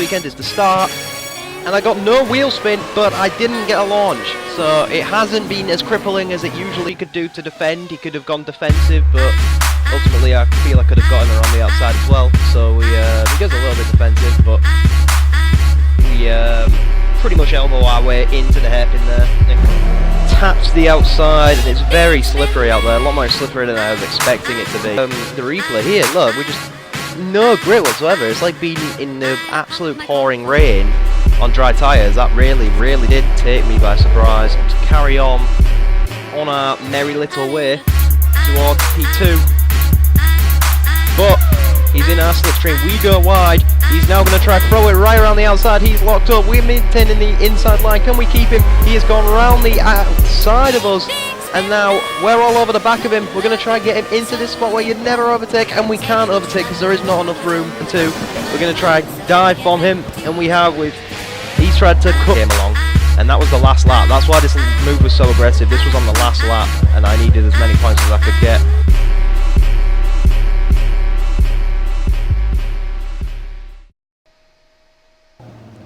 weekend is the start. And I got no wheel spin, but I didn't get a launch. So it hasn't been as crippling as it usually could do to defend. He could have gone defensive, but ultimately I feel I could have gotten her on the outside as well. So he goes a little bit defensive, but we pretty much elbow our way into the hairpin there. Taps the outside, and it's very slippery out there. A lot more slippery than I was expecting it to be. The replay here, look, we just no grip whatsoever. It's like being in the absolute pouring rain on dry tyres. That really did take me by surprise. To carry on our merry little way towards P2, but he's in our slipstream. We go wide. He's now going to try to throw it right around the outside. He's locked up. We're maintaining the inside line. Can we keep him? He has gone around the outside of us, and now we're all over the back of him. We're going to try and get him into this spot where you never overtake, and we can't overtake because there is not enough room. And two, we're going to try and dive bomb him, and we have with. He's tried to cut him along, and that was the last lap. That's why this move was so aggressive. This was on the last lap, and I needed as many points as I could get.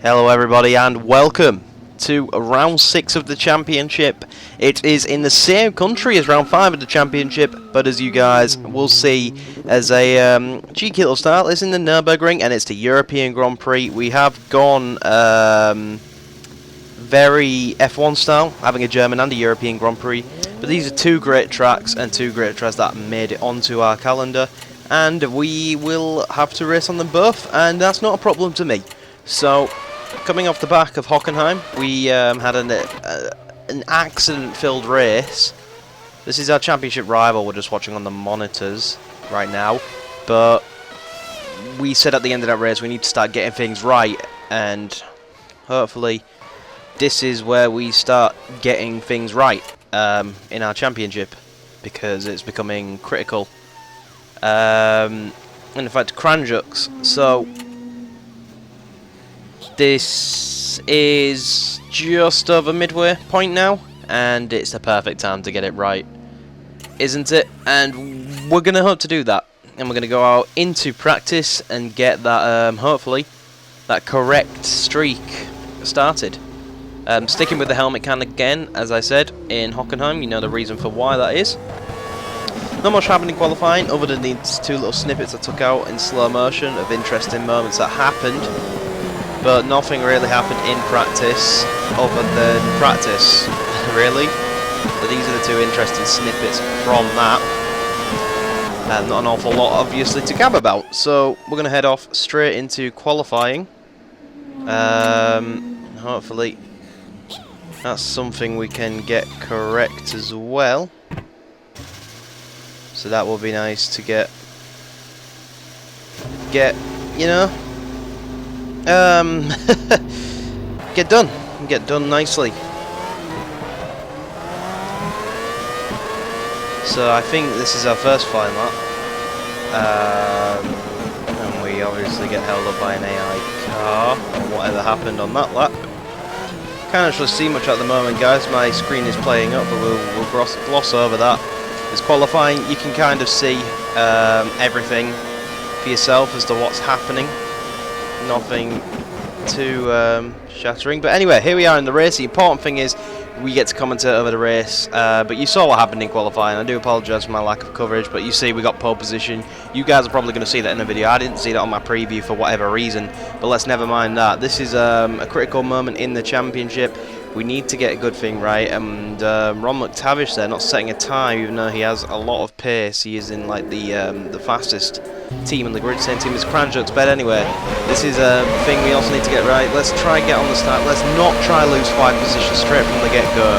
Hello everybody, and welcome to round 6 of the championship. It is in the same country as round 5 of the championship, but as you guys will see, as a cheeky little start, it's in the Nürburgring and it's the European Grand Prix. We have gone very F1 style, having a German and a European Grand Prix, but these are two great tracks and two great tracks that made it onto our calendar, and we will have to race on them both, and that's not a problem to me. So coming off the back of Hockenheim, we had an accident-filled race. This is our championship rival. We're just watching on the monitors right now. But we said at the end of that race we need to start getting things right. And hopefully this is where we start getting things right in our championship. Because it's becoming critical. And in fact, Kranjux. So this is just over midway point now, and it's the perfect time to get it right, isn't it? And we're going to hope to do that, and we're going to go out into practice and get that, hopefully, that correct streak started. Sticking with the helmet can again, as I said, in Hockenheim. You know the reason for why that is. Not much happened in qualifying, other than these two little snippets I took out in slow motion of interesting moments that happened. But nothing really happened in practice, other than practice, really. But these are the two interesting snippets from that. And not an awful lot, obviously, to gab about. So, we're going to head off straight into qualifying. Hopefully, that's something we can get correct as well. So that will be nice to get, you know, get done nicely. So I think this is our first flying lap, and we obviously get held up by an AI car, or whatever happened on that lap. Can't actually see much at the moment, guys. My screen is playing up, but we'll gloss over that. As qualifying, you can kind of see everything for yourself as to what's happening. Nothing too shattering, but anyway, here we are in the race. The important thing is we get to commentate over the race, but you saw what happened in qualifying. I do apologise for my lack of coverage, but you see we got pole position. You guys are probably going to see that in the video. I didn't see that on my preview for whatever reason, but let's never mind that. This is a critical moment in the championship. We need to get a good thing right, and Ron McTavish there not setting a time, even though he has a lot of pace. He is in like the fastest team on the grid, same team as Kranjux. But anyway, this is a thing we also need to get right. Let's try and get on the start. Let's not try lose 5 positions straight from the get-go.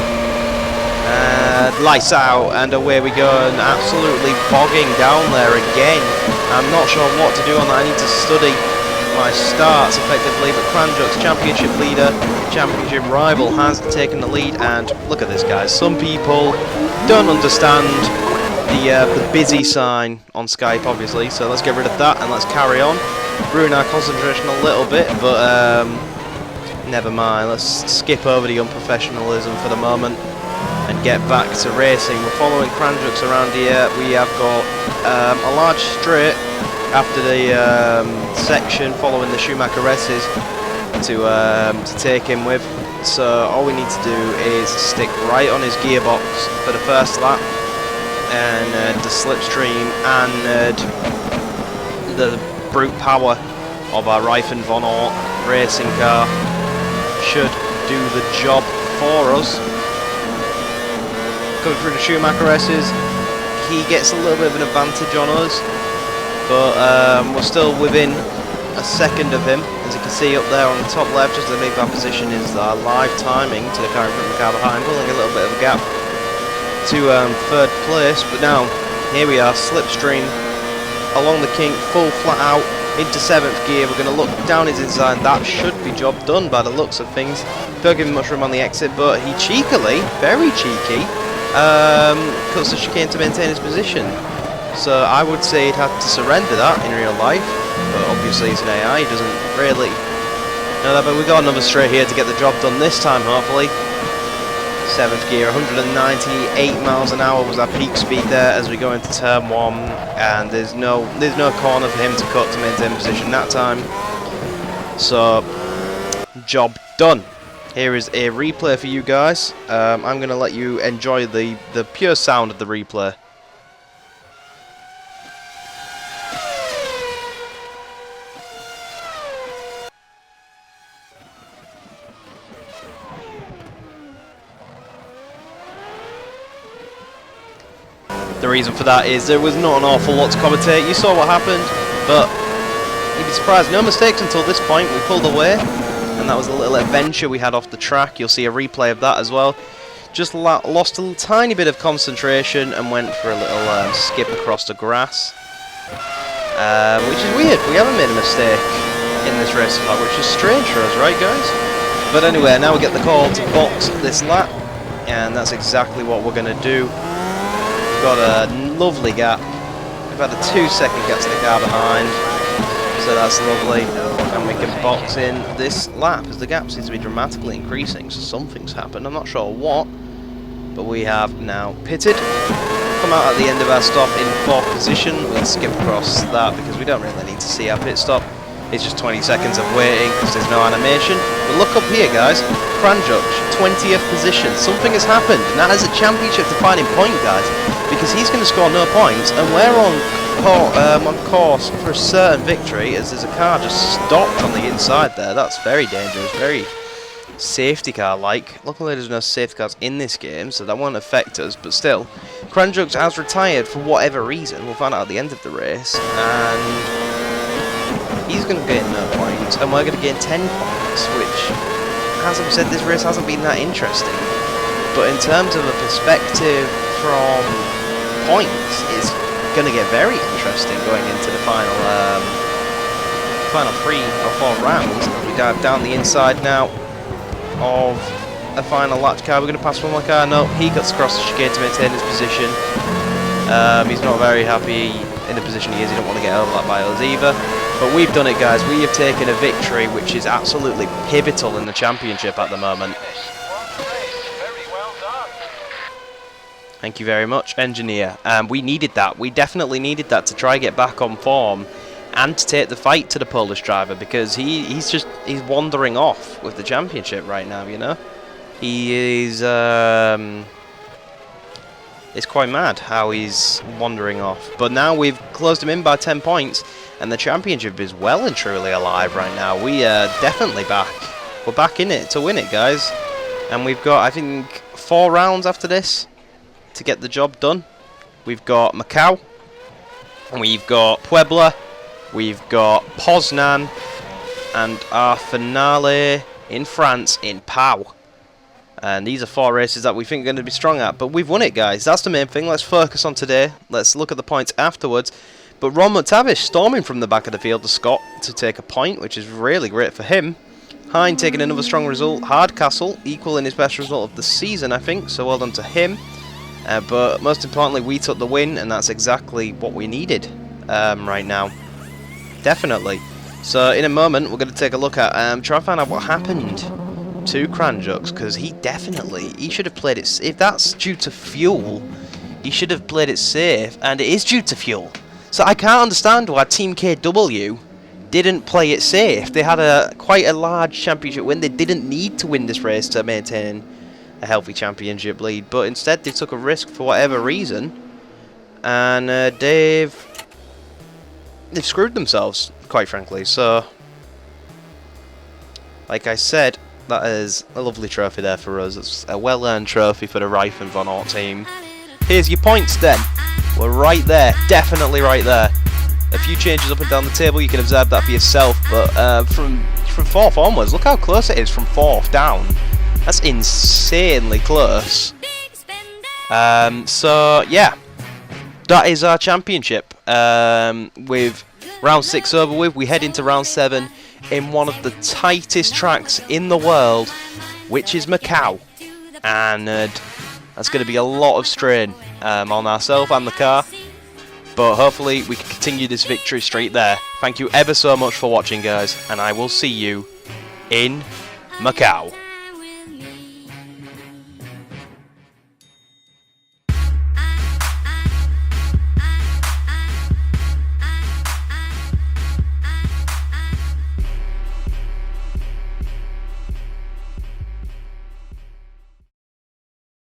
Lights out, and away we go, and absolutely bogging down there again. I'm not sure what to do on that. I need to study my starts effectively, but Kranjux, championship leader, championship rival, has taken the lead. And look at this, guys. Some people don't understand the busy sign on Skype, obviously, so let's get rid of that and let's carry on. Ruin our concentration a little bit, but never mind. Let's skip over the unprofessionalism for the moment and get back to racing. We're following Kranjux around here. We have got a large straight after the section following the Schumacher races to take him with. So all we need to do is stick right on his gearbox for the first lap, and the slipstream and the brute power of our Reifen von Ort racing car should do the job for us. Coming through the Schumacher races, he gets a little bit of an advantage on us, but we're still within a second of him. As you can see up there on the top left, just underneath our position, is our live timing to the car in front of the car behind, pulling a little bit of a gap to third place. But now, here we are, slipstream along the kink, full flat out into 7th gear. We're going to look down his inside. That should be job done by the looks of things. Don't give him much room on the exit, but he cheekily, very cheeky, cuts the chicane to maintain his position. So I would say he'd have to surrender that in real life, but obviously he's an AI, he doesn't really know that. But we've got another straight here to get the job done this time, hopefully. 7th gear, 198 miles an hour was our peak speed there as we go into turn 1, and there's no corner for him to cut to maintain position that time. So job done. Here is a replay for you guys. I'm going to let you enjoy the pure sound of the replay. The reason for that is there was not an awful lot to commentate. You saw what happened, but you'd be surprised. No mistakes until this point. We pulled away, and that was a little adventure we had off the track. You'll see a replay of that as well. Just lost a tiny bit of concentration and went for a little skip across the grass, which is weird. We haven't made a mistake in this race, which is strange for us, right, guys? But anyway, now we get the call to box this lap, and that's exactly what we're going to do. Got a lovely gap. We've had a 2-second gap to the car behind, so that's lovely, and we can box in this lap as the gap seems to be dramatically increasing. So something's happened, I'm not sure what, but we have now pitted, come out at the end of our stop in 4th position. We'll skip across that because we don't really need to see our pit stop. It's just 20 seconds of waiting because there's no animation. But look up here, guys. Kranjuk, 20th position. Something has happened, and that is a championship defining point, guys, because he's going to score no points, and we're on course for a certain victory, as there's a car just stopped on the inside there. That's very dangerous, very safety car-like. Luckily there's no safety cars in this game, so that won't affect us, but still. Kranjuk has retired for whatever reason. We'll find out at the end of the race, and he's going to gain no points, and we're going to gain 10 points, which, as I've said, this race hasn't been that interesting. But in terms of a perspective from points, it's going to get very interesting going into the final 3 or 4 rounds. As we dive down the inside now of a final lap car. We're going to pass one more car. No, he cuts across the chicane to maintain his position. He's not very happy in the position he is. He don't want to get overlapped by us either. But we've done it, guys. We have taken a victory which is absolutely pivotal in the championship at the moment. Thank you very much, engineer. We needed that. We definitely needed that to try get back on form and to take the fight to the Polish driver, because he's wandering off with the championship right now, you know. He is it's quite mad how he's wandering off. But now we've closed him in by 10 points, and the championship is well and truly alive right now. We are definitely back. We're back in it to win it, guys. And we've got, I think, 4 rounds after this to get the job done. We've got Macau, we've got Puebla, we've got Poznan, and our finale in France in Pau. And these are 4 races that we think are going to be strong at. But we've won it, guys. That's the main thing. Let's focus on today. Let's look at the points afterwards. But Ron McTavish storming from the back of the field to Scott to take a point, which is really great for him. Hein taking another strong result. Hardcastle equaling his best result of the season, I think. So well done to him. But most importantly, we took the win, and that's exactly what we needed right now. Definitely. So in a moment, we're going to take a look at try and find out what happened to Kranjux, because he should have played it. If that's due to fuel, he should have played it safe, and it is due to fuel. So I can't understand why Team KW didn't play it safe. They had quite a large championship win. They didn't need to win this race to maintain a healthy championship lead, but instead they took a risk for whatever reason, and they've screwed themselves, quite frankly. So, like I said, that is a lovely trophy there for us. It's a well-earned trophy for the Reif and Von Ort team. Here's your points then. We're right there, definitely right there. A few changes up and down the table, you can observe that for yourself, but from 4th onwards, look how close it is from 4th down. That's insanely close. So, yeah, that is our championship. With round 6 over with, we head into round 7 in one of the tightest tracks in the world, which is Macau. And that's going to be a lot of strain on ourselves and the car. But hopefully we can continue this victory streak there. Thank you ever so much for watching, guys, and I will see you in Macau.